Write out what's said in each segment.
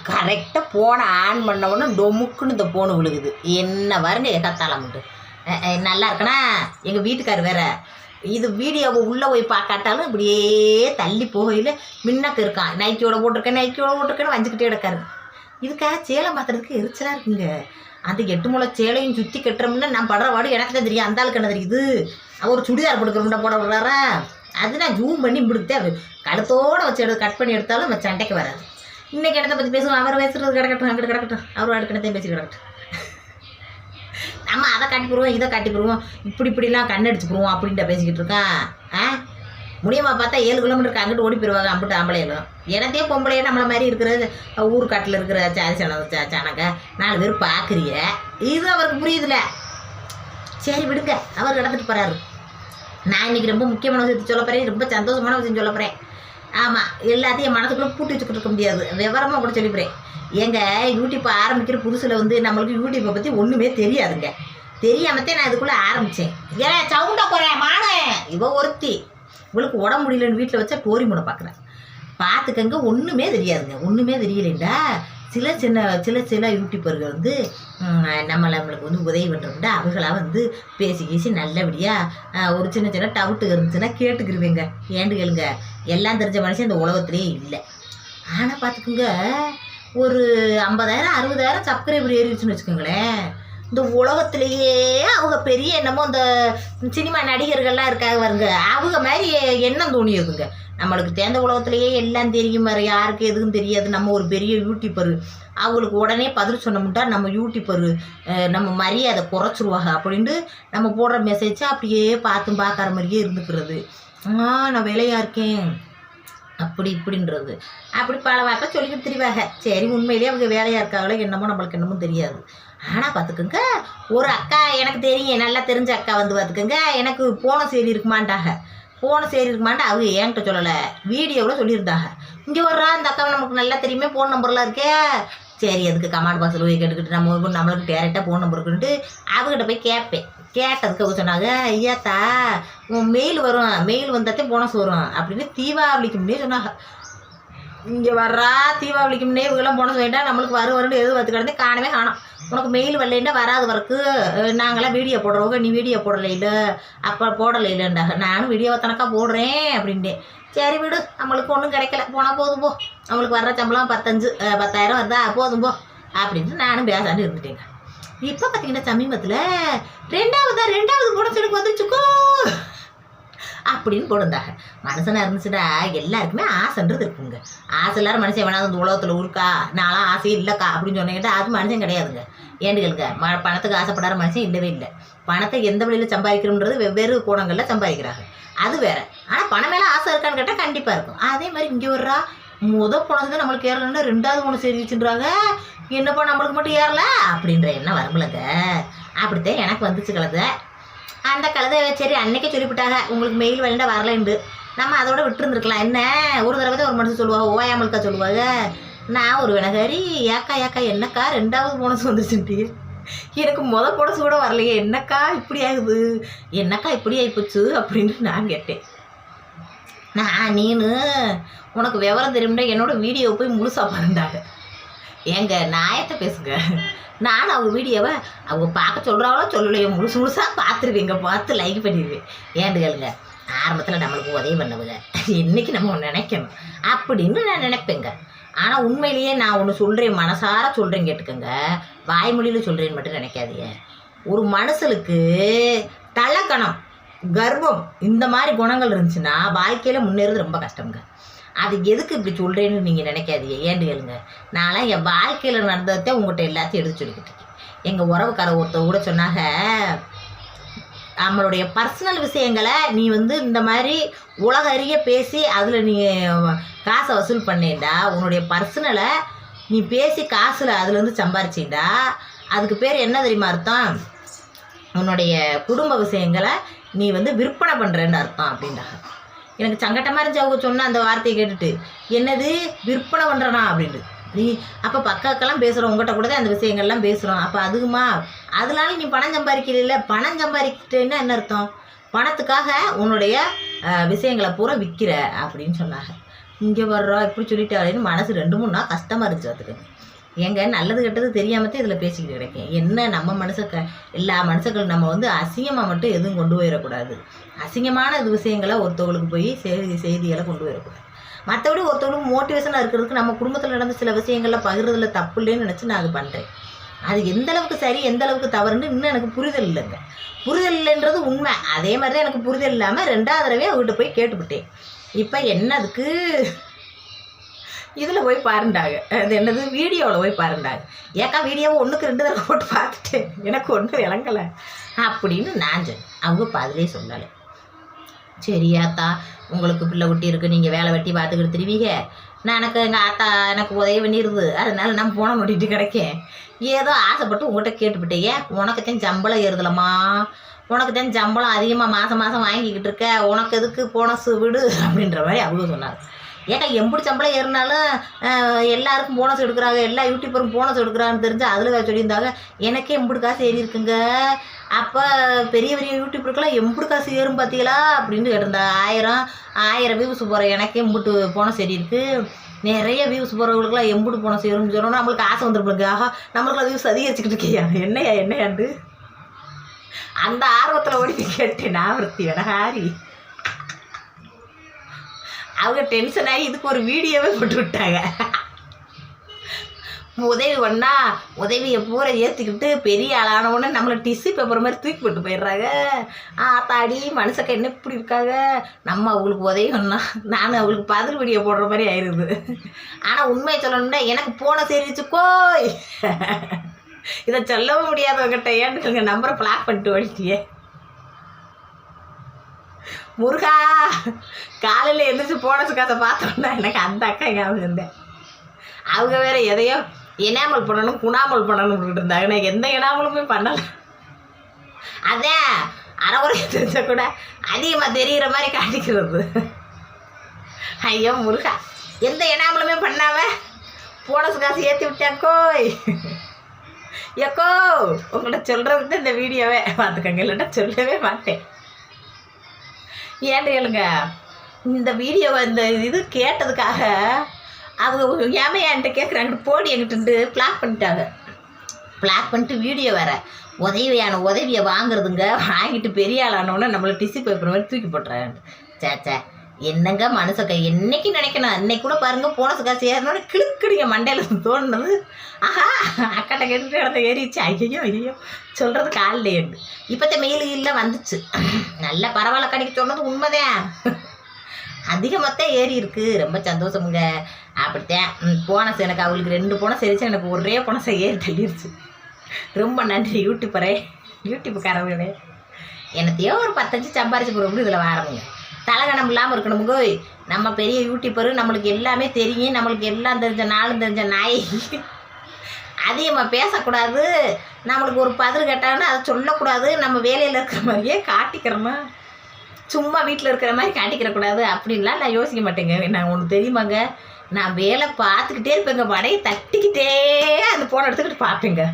கரெக்டாக ஃபோனை ஆன் பண்ண உடனே டொமுக்குன்னு இந்த ஃபோனு விழுகுது. என்ன வருங்க எகத்தாளம்ட்டு. நல்லா இருக்குன்னா எங்கள் வீட்டுக்கார் வேற இது வீடியோவை உள்ளே போய் பார்க்காட்டாலும் இப்படியே தள்ளி போகையில் மின்னக்கு இருக்கான். நைட்டியோட போட்டிருக்கேன்னு வஞ்சிக்கிட்டே கிடக்காரு. இதுக்காக சேலை மாற்றுறதுக்கு எரிச்சலாக இருக்குங்க. அந்த 8 முளை சேலையும் சுற்றி கட்டுறோம்னா நான் படுற வாடு எனக்கு தான் தெரியும். அந்த ஆளுக்கு என்ன தெரியுது? அவர் சுடிதார் போட்டுக்கிறோம்னா போட விடுறாரா? அது நான் ஜூம் பண்ணி இப்படித்தே கழுத்தோடு வச்சு கட் பண்ணி எடுத்தாலும் நம்ம சண்டைக்கு வராது. இன்றைக்கி இடத்த பற்றி பேசுவோம். அவர் பேசுகிறது கிடக்கட்டும், அங்கிட்டு கிடக்கட்டும், அவர் அடுக்கிடத்தையும் பேசி கிடக்கட்டும். நம்ம அதை காட்டிப்பிடுவோம், இதை காட்டிப்பிடுவோம், இப்படிலாம் கண்ணடிச்சுப்பிடுவோம் அப்படின்ட்டு பேசிக்கிட்டு இருக்கான். முடியுமா பார்த்தா 7 கிலோமீட்டருக்கு அங்கிட்டு ஓடி போயிடுவாங்க அம்பிட்டு ஆம்பளையிலும். எனத்தே பொம்பளையே நம்மளை மாதிரி இருக்கிற ஊருக்காட்டில் இருக்கிற சாணங்க 4 பேர் பார்க்குறிய. இது அவருக்கு புரியுதுல. சரி விடுங்க, அவர் கிடந்துட்டு போகிறாரு. நான் இன்றைக்கி ரொம்ப முக்கியமான விஷயத்தை சொல்ல போகிறேன், ரொம்ப சந்தோஷமான விஷயம் சொல்ல போகிறேன். ஆமாம், எல்லாத்தையும் மனசுக்குள்ளே பூட்டி வச்சுக்கிட்டு இருக்க முடியாது, விவரமாக கூட சொல்லிப்பறேன். எங்கள் யூடியூப்பை ஆரம்பிக்கிற புதுசில் நம்மளுக்கு யூடியூப்பை பற்றி ஒன்றுமே தெரியாதுங்க. தெரியாமத்தே நான் இதுக்குள்ளே ஆரம்பித்தேன். ஏன் சவுண்டாக போகிறேன் மானே இவ ஒருத்தி. இவளுக்கு உடம்பு முடியலன்னு வீட்டில் வச்சா டோரி முனை பார்க்குறேன். பார்த்துக்கங்க, ஒன்றுமே தெரியாதுங்க. ஒன்றுமே தெரியலைண்டா சில யூடியூப்பர்கள் நம்மளுக்கு உதவி பண்ணுறோம்டா அவங்களாக பேசி நல்லபடியாக ஒரு சின்ன டவுட்டு இருந்துச்சுன்னா கேட்டுக்கிருவேங்க. ஏண்டு கேளுங்க, எல்லாம் தெரிஞ்ச மனுஷன் இந்த உலகத்துலேயே இல்லை. ஆனால் பார்த்துக்குங்க, ஒரு 50,000 60,000 சப்ஸ்கிரைபர் ஏறிடுச்சுன்னு வச்சுக்கோங்களேன். இந்த உலகத்திலேயே அவங்க பெரிய என்னமோ இந்த சினிமா நடிகர்கள்லாம் இருக்காங்க பாருங்க, அவங்க மாதிரி எண்ணம் தோணிடுதுங்க. நம்மளுக்கு தேர்ந்த உலகத்திலேயே எல்லாம் தெரியும், வேறு யாருக்கு எதுவும் தெரியாது. நம்ம ஒரு பெரிய யூடியூப்பரு, அவங்களுக்கு உடனே பதில் சொன்னோம்ட்டா நம்ம யூடியூப்பரு நம்ம மரியாதை குறைச்சிருவாங்க அப்படின்ட்டு நம்ம போடுற மெசேஜை அப்படியே பார்க்கார மாதிரியே இருந்துக்கிறது. நான் வேலையாக இருக்கேன் அப்படி இப்படின்றது அப்படி பல வாக்க சொல்லிக்கிட்டு திரிவாங்க. சரி, உண்மையிலேயே அவங்க வேலையாக இருக்காங்களோ என்னமோ நம்மளுக்கு என்னமோ தெரியாது. ஆனால் பார்த்துக்குங்க, ஒரு அக்கா எனக்கு தெரியும், நல்லா தெரிஞ்ச அக்கா பார்த்துக்குங்க, எனக்கு போன சரி இருக்குமான்ட்டாங்க. அவங்க என்கிட்ட சொல்லலை, வீடியோவில் சொல்லியிருந்தாங்க. இங்கே வர்றா இந்த அக்காவை நமக்கு நல்லா தெரியுமே, ஃபோன் நம்பர்லாம் இருக்கே. சரி, அதுக்கு கமாண்ட் பாக்ஸில் போய் கேட்டுக்கிட்டு நம்மளுக்கு டேரெக்டாக ஃபோன் நம்பர் இருக்குன்ட்டு அவங்ககிட்ட போய் கேட்பேன். கேட்டதுக்கு அவங்க சொன்னாங்க, ஐயாத்தா உன் மெயில் வரும், மெயில் வந்தாத்தே போனஸ் வரும் அப்படின்னு தீபாவளிக்கு முன்னே சொன்னாங்க. இங்கே வர்றா தீபாவளிக்கு முன்னே இவங்கெல்லாம் போனஸ் வேண்டாம், நம்மளுக்கு வரும்னு எது பார்த்து கிடந்தே காணவே காணும். உனக்கு மெயில் வரலைன்னா வராது வரக்கு, நாங்களாம் வீடியோ போடுறவங்க, நீ வீடியோ போடலை இல்லை, அப்போ போடலை இல்லைண்டாங்க. நானும் வீடியோவை தனக்கா போடுறேன் அப்படின்ட்டேன். சரி விடு, நம்மளுக்கு ஒன்றும் கிடைக்கல, போனால் போதும் போ, நம்மளுக்கு வர்ற சம்பளம் 10,000 வருதா, போதும் போ அப்படின்ட்டு நானும் பேசாண்டு இருந்துட்டேங்க. இப்போ பார்த்தீங்கன்னா சமீபத்தில் ரெண்டாவது போனஸ் எனக்கு வந்துருச்சுக்கோ அப்படின்னு போடுந்தாங்க. மனுஷனாக இருந்துச்சுடா எல்லாருக்குமே ஆசைன்றது இருக்குங்க. ஆசை எல்லாரும் மனுஷன் வேணாது இந்த உலகத்தில் இருக்கா, நான்லாம் ஆசையே இல்லைக்கா அப்படின்னு சொன்னீங்கன்னா அது மனுஷன் கிடையாதுங்க. ஏன்னு கேளுங்க, பணத்துக்கு ஆசைப்படாத மனுஷன் இல்லவே இல்லை. பணத்தை எந்த வழியில் சம்பாதிக்கணுன்றது வெவ்வேறு கோணங்களில் சம்பாதிக்கிறாங்க, அது வேறு. ஆனால் பணம் மேலே ஆசை இருக்கான்னு கேட்டால் கண்டிப்பாக இருக்கும். அதே மாதிரி இங்கே வர்றா போனது தான் நம்மளுக்கு ஏறலன்னா 2வது போனஸ் ஏறிச்சுன்றாங்க. என்னப்பா நம்மளுக்கு மட்டும் ஏறல அப்படின்ற எண்ணம் வரமில்லங்க. அப்படித்தான் எனக்கு வந்துச்சு கலதை. அந்த கலதை சரி அன்னைக்கே சொல்லிவிட்டாங்க, உங்களுக்கு மெயில் வேலைண்டா வரலேண்டு. நம்ம அதோட விட்டுருந்துருக்கலாம். என்ன ஒரு தடவை தான் ஒரு மனுஷன் சொல்லுவாங்க, ஓயாமலுக்கா சொல்லுவாங்க. நான் ஒரு வினகாரி, ஏக்கா என்னக்கா 2வது போனஸ் வந்துருச்சுன்ட்டு, எனக்கு போனஸ் கூட வரலையே, என்னக்கா இப்படி ஆகுது, என்னக்கா இப்படி ஆகிப்போச்சு அப்படின்ட்டு நான் கேட்டேன். நீனு உனக்கு விவரம் தெரியும்னா என்னோட வீடியோவை போய் முழுசாக பாருண்டாங்க. ஏங்க நியாயத்தை பேசுங்க. நான் அவங்க வீடியோவை அவங்க பார்க்க சொல்கிறாங்களோ சொல்லலையோ முழுசாக பார்த்துருவீங்க, பார்த்து லைக் பண்ணிடுவேன். ஏன்னு கேளுங்க, ஆரம்பத்தில் நம்மளுக்கு உதவி பண்ணவங்க என்றைக்கு நம்ம ஒன்று நினைக்கணும் அப்படின்னு நான் நினைப்பேங்க. ஆனால் உண்மையிலேயே நான் ஒன்று சொல்கிறேன், மனசார சொல்கிறேன், கேட்டுக்கோங்க. வாய்மொழியில் சொல்கிறேன்னு மட்டும் நினைக்காதீங்க. ஒரு மனுஷனுக்கு தலக்கணம், கர்வம் இந்த மாதிரி குணங்கள் இருந்துச்சுன்னா வாழ்க்கையில் முன்னேறது ரொம்ப கஷ்டங்க. அது எதுக்கு இப்படி சொல்கிறேன்னு நீங்கள் நினைக்காதீங்க. ஏன்னு கேளுங்க, நான்லாம் என் வாழ்க்கையில் நடந்ததை உங்கள்கிட்ட எல்லாத்தையும் எடுத்து சொல்லிக்கிட்டு இருக்கேன். எங்கள் உறவுக்கார ஒருத்தர் கூட சொன்னாங்க, நம்மளுடைய பர்சனல் விஷயங்களை நீ இந்த மாதிரி உலக அறிய பேசி அதில் நீ காசை வசூல் பண்ணேன்டா, உன்னுடைய பர்சனலை நீ பேசி காசில் அதுலேருந்து சம்பாரிச்சிண்டா அதுக்கு பேர் என்ன தெரியுமா அர்த்தம்? உன்னுடைய குடும்ப விஷயங்களை நீ விற்பனை பண்ணுறேன்னு அர்த்தம் அப்படின்றாங்க. எனக்கு சங்கட்டமாக இருந்துச்சு அவங்க சொன்ன அந்த வார்த்தையை கேட்டுட்டு. என்னது விற்பனை பண்ணுறனா அப்படின்ட்டு. நீ அப்போ பக்காக்கெல்லாம் பேசுகிறோம், உங்கள்கிட்ட கூட தான் அந்த விஷயங்கள்லாம் பேசுகிறோம், அப்போ அதுக்குமா அதனால நீ பணம் சம்பாதிக்கல, பணம் சம்பாதிக்கிட்டேன்னா என்ன அர்த்தம்? பணத்துக்காக உன்னுடைய விஷயங்களை பூரா விற்கிற அப்படின்னு சொன்னாங்க. இங்கே வர்றா இப்படி சொல்லிட்டாலேன்னு மனசு 2-3 நாள் கஷ்டமாக இருந்துச்சு பார்த்துக்கங்க. ஏங்க நல்லது கெட்டது தெரியாமத்தான் இதில் பேசிக்கிட்டு கிடைக்கேன். என்ன நம்ம எல்லா மனுஷங்களும் நம்ம வந்து அசிங்கமாக மட்டும் எதுவும் கொண்டு போயிடக்கூடாது. அசிங்கமான விஷயங்களை ஒருத்தவங்களுக்கு போய் செய்திகளை கொண்டு போயிடக்கூடாது. மற்றபடி ஒருத்தவங்களுக்கு மோட்டிவேஷனாக இருக்கிறதுக்கு நம்ம குடும்பத்தில் நடந்த சில விஷயங்களில் பகிர்றதுல தப்பு இல்லைன்னு நினச்சி நான் அது பண்ணுறேன். அது எந்த அளவுக்கு சரி எந்த அளவுக்கு தவறுன்னு இன்னும் எனக்கு புரிதல் இல்லைங்க. புரிதல் இல்லைன்றது உண்மை. அதே மாதிரி தான் எனக்கு புரிதல் இல்லாமல் 2வது தடவை அவங்ககிட்ட போய் கேட்டுவிட்டேன். இப்போ என்னதுக்கு இதில் போய் பாருண்டாங்க, அது என்னது வீடியோவில் போய் பாருண்டாங்க. ஏக்கா வீடியோவை 1க்கு 2 தடவை போட்டு பார்த்துட்டேன், எனக்கு ஒன்றும் விளங்கலை அப்படின்னு நான் சொன்னேன். அவங்க பதிலே சொல்லலை. சரியாத்தா உங்களுக்கு பிள்ளை குட்டி இருக்குது, நீங்கள் வேலை வெட்டி பார்த்துக்கிட்டு திருவீங்க, நான் எங்கள் ஆத்தா எனக்கு உதவி பண்ணிடுது, அதனால நான் போன நோட்டிட்டு கிடைக்கேன். ஏதோ ஆசைப்பட்டு உங்கள்கிட்ட கேட்டுவிட்டேன். ஏன் உனக்குத்தான் சம்பளம் ஏறுதலம்மா, உனக்குத்தான் சம்பளம் அதிகமாக மாதம் வாங்கிக்கிட்டு இருக்க, உனக்கு எதுக்கு போனஸ் விடு அப்படின்ற மாதிரி அவங்க சொன்னாங்க. ஏக்கா எப்படி சம்பளம் ஏறினாலும் எல்லாருக்கும் போனஸ் எடுக்கிறாங்க, எல்லா யூடியூப்பரும் போனஸ் எடுக்கிறான்னு தெரிஞ்சு அதில் சொல்லியிருந்தாங்க. எனக்கே எம்புடு காசு ஏறி இருக்குங்க. அப்போ பெரிய பெரிய யூடியூப்பருக்கெல்லாம் எம்புடு காசு ஏறும் பார்த்தீங்களா அப்படின்னு கேட்டிருந்தாங்க. 1000 வியூஸ் போகிற எனக்கே எம்புட்டு போனஸ் ஏறி இருக்குது. நிறைய வியூஸ் போகிறவங்களுக்குலாம் எம்புட்டு போனஸ் ஏறும்னு சொன்னோன்னா நம்மளுக்கு ஆசை வந்துருப்பில்லைங்க. ஆஹா நம்மளுக்குலாம் வியூஸ் அதிகரிச்சுக்கிட்டு இருக்கியா, என்னையாண்டு அந்த ஆர்வத்தில் ஓடி கேட்டேன். நான் ஒருத்தி வேணாரி அவங்க டென்ஷன் ஆகி இதுக்கு ஒரு வீடியோவே போட்டு விட்டாங்க. உதவி பண்ணா உதவியை பூரா ஏற்றிக்கிட்டு பெரிய ஆளானவுடனே நம்மளை டிஷ்யூ பேப்பர் மாதிரி தூக்கி போட்டு போயிடுறாங்க. தாடி மனுஷக்க என்ன இப்படி இருக்காங்க. நம்ம அவங்களுக்கு உதவி பண்ணா நான் அவங்களுக்கு பதில் வீடியோ போடுற மாதிரி ஆயிடுது. ஆனால் உண்மையை சொல்லணும்னா எனக்கு போன தெரிவிச்சுக்கோய், இதை சொல்லவும் முடியாதவங்கிட்ட ஏன்னு நம்பரை பிளாக் பண்ணிட்டு ஓடிட்டியே. முருகா காலையில் எழுந்திரிச்சு போனஸ் காசை பார்த்தோன்னா எனக்கு அந்த அக்கா ஞாபகம் இருந்தேன். அவங்க வேற எதையோ எனாமல் பண்ணணும் குணாமல் பண்ணணும்னு இருந்தாங்க. நான் எந்த எனாமலுமே பண்ணலை. அதான் அரைகுறை தெரிஞ்ச கூட அதிகமாக தெரிகிற மாதிரி காட்டிக்கிறது. ஐயோ முருகா எந்த எனாமலுமே பண்ணாமல் போனஸ் காசு ஏற்றி விட்டாக்கோய். ஏக்கோ உங்கள்கிட்ட சொல்கிறதுக்கு இந்த வீடியோவே பார்த்துக்கங்க, இல்லைன்னா சொல்லவே மாட்டேன். ஏன்னு கேளுங்க, இந்த வீடியோவை இந்த இது கேட்டதுக்காக அவங்க என்கிட்ட கேட்குறாங்க, போடி என்கிட்ட பிளாக் பண்ணிட்டாங்க. பிளாக் பண்ணிட்டு வீடியோ வேறு உதவியை வாங்குறதுங்க, வாங்கிட்டு பெரிய ஆளானோன்னா நம்மளை டிஷ்யூ பேப்பர் மாதிரி தூக்கி போட்டுறாங்க. சேச்சே என்னங்க மனுஷக்க என்னைக்கு நினைக்கணும். அன்னைக்கு கூட பாருங்கள் போனஸ் காசு ஏறினோன்னு கிளுக்குடிங்க மண்டையில் தோணுனது. ஆஹா அக்காட்ட கேட்டுட்டு இடத்த ஏறிச்சு. ஐயோ சொல்கிறதுக்கு ஆள் ஏண்டு. இப்போத்த மெயில் வந்துச்சு. நல்ல பரவாயில்ல கணிக்க சொன்னது உண்மைதான். அதிகமாகத்தான் ஏறி இருக்குது. ரொம்ப சந்தோஷமுங்க. அப்படித்தான் போனஸ் எனக்கு அவங்களுக்கு 2 போனஸ் ஏறிச்சு, எனக்கு ஒரே போனஸை ஏறி தள்ளிடுச்சு. ரொம்ப நன்றி யூடியூப்புக்காரங்களே. என்னத்தையோ ஒரு 10 சம்பாரிச்சு போகிறோம்னு இதில் வாரமுங்க. தலகணம் இல்லாமல் இருக்கணுமுங்க. நம்ம பெரிய யூடியூப்பரு, நம்மளுக்கு எல்லாமே தெரியும், நம்மளுக்கு எல்லாம் தெரிஞ்ச நாளும் தெரிஞ்ச நாய். அதிகமாக பேசக்கூடாது, நம்மளுக்கு ஒரு பதில் கேட்டாங்கன்னா அதை சொல்லக்கூடாது, நம்ம வேலையில் இருக்கிற மாதிரியே காட்டிக்கிறோமா, சும்மா வீட்டில் இருக்கிற மாதிரி காட்டிக்கிறக்கூடாது அப்படின்லாம் நான் யோசிக்க மாட்டேங்க. நான் ஒன்று தெரியுமாங்க, நான் வேலை பார்த்துக்கிட்டே இருப்பேங்க, வடையை தட்டிக்கிட்டே அந்த போன எடுத்துக்கிட்டு பார்ப்பேங்க.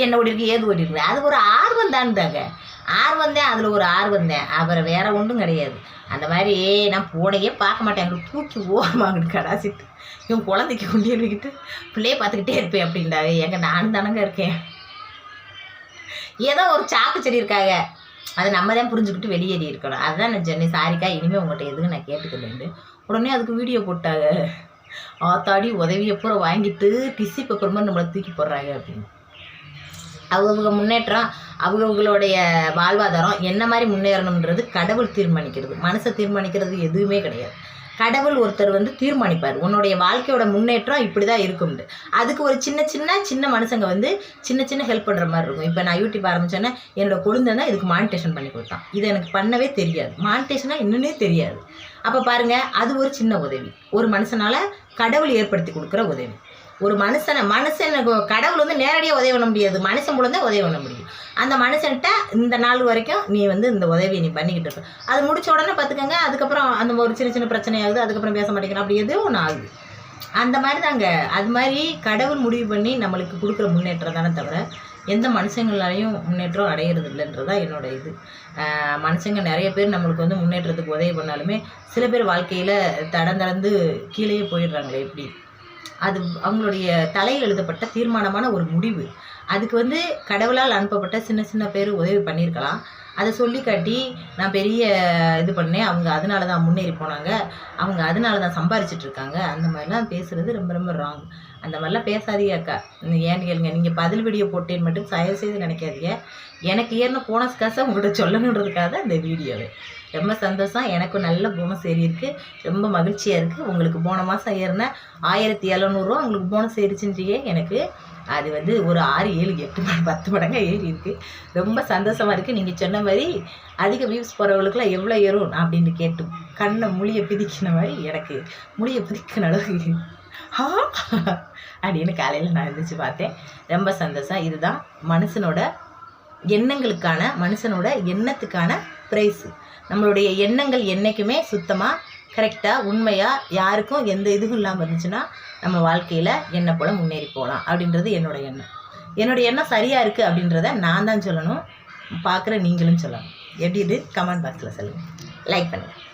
என்ன ஓடி இருக்கு ஏது ஓடி இருக்குது. அது ஒரு ஆர்வம் தான்தாங்க, அதில் ஒரு ஆர்வம் தான், அப்புறம் வேறு ஒன்றும் கிடையாது. அந்த மாதிரி நான் போனையே பார்க்க மாட்டேன், அங்கே தூக்கி ஓரமாங்கிட்டு கடாசிட்டு இவன் குழந்தைக்கு கொண்டு எழுதிக்கிட்டு பிள்ளையே பார்த்துக்கிட்டே இருப்பேன் அப்படின்றாங்க. எங்க நானும் தானங்க இருக்கேன். ஏதோ ஒரு சாக்கு செடி இருக்காங்க, அதை நம்ம தான் புரிஞ்சுக்கிட்டு வெளியேறி இருக்கணும். அதுதான் நான் சொன்னேன், சாரிக்கா இனிமேல் உங்கள்கிட்ட எதுவும் நான் கேட்டுக்கிறேன். உடனே அதுக்கு வீடியோ போட்டாங்க. ஆத்தாடி உதவியை பூரா வாங்கிட்டு டிஷ்யூ பேப்பர் மாதிரி நம்மளை தூக்கி போடுறாங்க அப்படின்னு. அவங்க முன்னேற்றம், அவங்களுடைய வாழ்வாதாரம் என்ன மாதிரி முன்னேறணுன்றது கடவுள் தீர்மானிக்கிறது, மனுஷன் தீர்மானிக்கிறது எதுவுமே கிடையாது. கடவுள் ஒருத்தர் தீர்மானிப்பார் உன்னுடைய வாழ்க்கையோட முன்னேற்றம் இப்படி தான் இருக்கும்னு. அதுக்கு ஒரு சின்ன மனுஷங்க சின்ன ஹெல்ப் பண்ணுற மாதிரி இருக்கும். இப்போ நான் யூடியூப் ஆரம்பித்தேன்னா என்னோடய குழந்தை இதுக்கு மானிட்டேஷன் பண்ணி கொடுத்தான். இதை எனக்கு பண்ணவே தெரியாது, மானிட்டேஷனாக என்னன்னே தெரியாது. அப்போ பாருங்கள், அது ஒரு சின்ன உதவி, ஒரு மனுஷனால் கடவுள் ஏற்படுத்தி கொடுக்குற உதவி. ஒரு மனுஷனுக்கு கடவுள் நேரடியாக உதவி பண்ண முடியாது, மனுஷன் மூலம் தான் உதவி பண்ண முடியும். அந்த மனுஷன்கிட்ட இந்த நாள் வரைக்கும் நீ இந்த உதவியை நீ பண்ணிக்கிட்டு இருக்க, அது முடிச்ச உடனே பார்த்துக்கங்க, அதுக்கப்புறம் அந்த ஒரு சின்ன பிரச்சனை ஆகுது, அதுக்கப்புறம் பேச மாட்டேங்கிறோம், அப்படி எதோ ஒன்று ஆகுது. அந்த மாதிரி தாங்க, அது மாதிரி கடவுள் முடிவு பண்ணி நம்மளுக்கு கொடுக்குற முன்னேற்றம் தானே தவிர எந்த மனுஷங்களாலையும் முன்னேற்றம் அடையிறது இல்லைன்றதான் என்னோட இது. மனுஷங்க நிறைய பேர் நம்மளுக்கு வந்து முன்னேற்றத்துக்கு உதவி பண்ணாலுமே சில பேர் வாழ்க்கையில் தடந்து கீழேயே போயிடுறாங்களே எப்படி? அது அவங்களுடைய தலையில் எழுதப்பட்ட தீர்மானமான ஒரு முடிவு. அதுக்கு வந்து கடவுளால் அனுப்பப்பட்ட சின்ன சின்ன பேர் உதவி பண்ணியிருக்கலாம். அதை சொல்லி காட்டி நான் பெரிய இது பண்ணேன், அவங்க அதனால தான் முன்னேறி போனாங்க, அவங்க அதனால தான் சம்பாரிச்சிட்ருக்காங்க, அந்த மாதிரிலாம் பேசுகிறது ரொம்ப ரொம்ப ராங். அந்த மாதிரிலாம் பேசாதீங்க அக்கா. ஏன்னு கேளுங்க, நீங்கள் பதில் வீடியோ போட்டேன்னு மட்டும் தயவு செய்து நினைக்காதீங்க. எனக்கு ஏறின போனஸ் காசை உங்கள்கிட்ட சொல்லணுன்றதுக்காக தான் இந்த வீடியோவே. ரொம்ப சந்தோஷம். எனக்கும் நல்ல போனஸ் ஏறி இருக்குது. ரொம்ப மகிழ்ச்சியாக இருக்குது. உங்களுக்கு போன மாதம் ஏறின 1700 உங்களுக்கு போனஸ் ஏறிச்சுன்றீங்க. எனக்கு அது வந்து ஒரு 6, 7, 8, 10 மடங்காக ஏறி இருக்குது. ரொம்ப சந்தோஷமாக இருக்குது. நீங்கள் சொன்ன மாதிரி அதிக வியூஸ் போகிறவங்களுக்குலாம் எவ்வளோ ஏறும் அப்படின்னு கேட்டு கண்ணை முடியை பிதிக்கின மாதிரி எனக்கு முடியை பிதிக்கின அளவுக்கு அப்படின்னு காலையில் நான் எழுந்திரிச்சு பார்த்தேன். ரொம்ப சந்தோஷம். இதுதான் மனுஷனோட எண்ணங்களுக்கான, மனுஷனோட எண்ணத்துக்கான ப்ரைஸு. நம்மளுடைய எண்ணங்கள் என்றைக்குமே சுத்தமாக கரெக்டாக உண்மையாக யாருக்கும் எந்த இதுவும் இல்லாமல் இருந்துச்சுன்னா நம்ம வாழ்க்கையில் என்ன போல் முன்னேறி போகலாம் அப்படின்றது என்னோடய எண்ணம். என்னோடய எண்ணம் சரியாக இருக்குது அப்படின்றத நான் தான் சொல்லணும், பார்க்குற நீங்களும் சொல்லணும். எப்படி இது கமெண்ட் பாக்ஸில் சொல்லுங்கள், லைக் பண்ணுங்கள்.